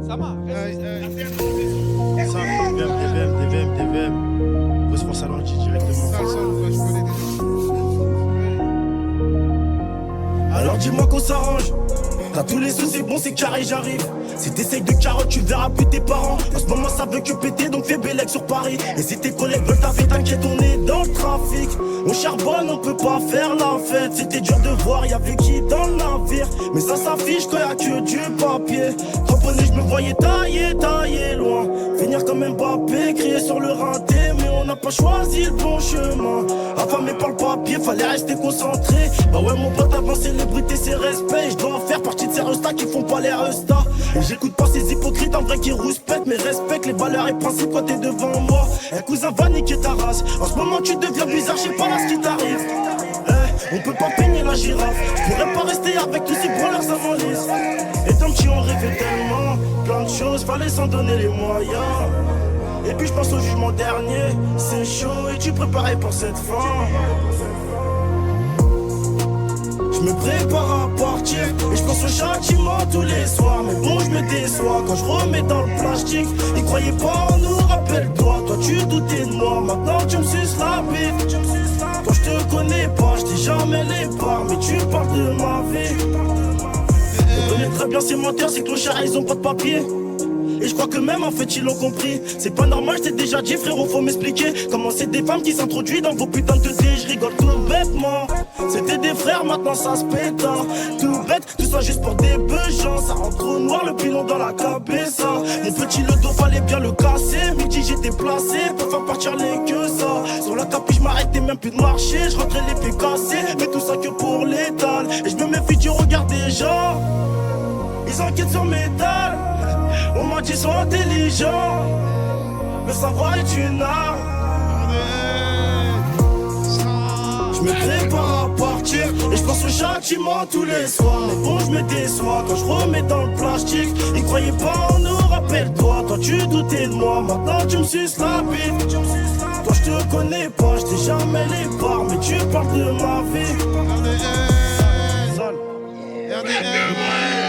Sama. Ça, DVM. Réponse à l'anti directement. Alors dis-moi qu'on s'arrange. T'as tous les sous, c'est bon, c'est carré, j'arrive. Si t'essayes de carotte, tu verras plus tes parents. En ce moment, ça veut que péter, donc fais Bélec sur Paris. Et si tes collègues veulent taffer, t'inquiète, on est dans le trafic. On charbonne, on peut pas faire la fête. C'était dur de voir, y'avait qui dans le navire. Mais ça s'affiche quand y'a que du papier. Tamponné, je me voyais tailler loin. Finir comme Mbappé, crier sur le rinté. Mais on n'a pas choisi le bon chemin. Affamé par le papier, fallait rester concentré. Bah ouais, mon pote, avant célébrité, c'est respect. Je dois faire partie de ces restas qui font pas les restas. Et j'écoute pas ces hypocrites en vrai qui rouspètent. Mais respecte les valeurs et principes quand t'es devant moi. Un cousin va niquer ta race. En ce moment, tu deviens bizarre, je sais pas là ce qui t'arrive. On peut pas peigner la girafe. Je pourrais pas rester avec tous ces branleurs avant lisse. Et tant petit on rêvait tellement. Plein de choses, fallait s'en donner les moyens. Et puis je pense au jugement dernier. C'est chaud et tu préparais pour cette fin. Je me prépare à partir et je pense au châtiment tous les soirs. Mais bon, je me déçois quand je remets dans le plastique. Ils croyaient pas en nous, rappelle-toi. Toi tu doutais de moi, maintenant tu me suces la bite. Toi je te connais pas, je t'ai jamais les parts. Mais tu parles de ma vie. On connaît très bien ces menteurs, ces clochards, ils ont pas de papier. Et je crois que même en fait ils l'ont compris. C'est pas normal, je t'ai déjà dit frérot, faut m'expliquer. Comment c'est des femmes qui s'introduisent dans vos putains de dés. Je rigole tout bêtement. C'était des frères, maintenant ça se pète. Tout bête, tout ça juste pour des beugents. Ça rentre au noir, le pilon dans la cabeza. Mon petit le dos, fallait bien le casser. Midi j'étais placé pour faire partir les queues ça. Sur la capuche, je m'arrêtais même plus de marcher. Je rentrais les pieds cassés, mais tout ça que pour l'étal. Et je me méfie du regard des gens. Ils enquêtent sur mes dalles. On m'a dit sois intelligent. Le savoir est une arme. Je me prépare à partir et je pense au châtiment tous les soirs. Mais bon, je me déçois quand je remets dans le plastique. Ils croyaient pas en nous, rappelle-toi. Toi tu doutais de moi, maintenant tu me suces la bite. Toi je te connais pas, je t'ai jamais les parts. Mais tu parles de ma vie. RDM.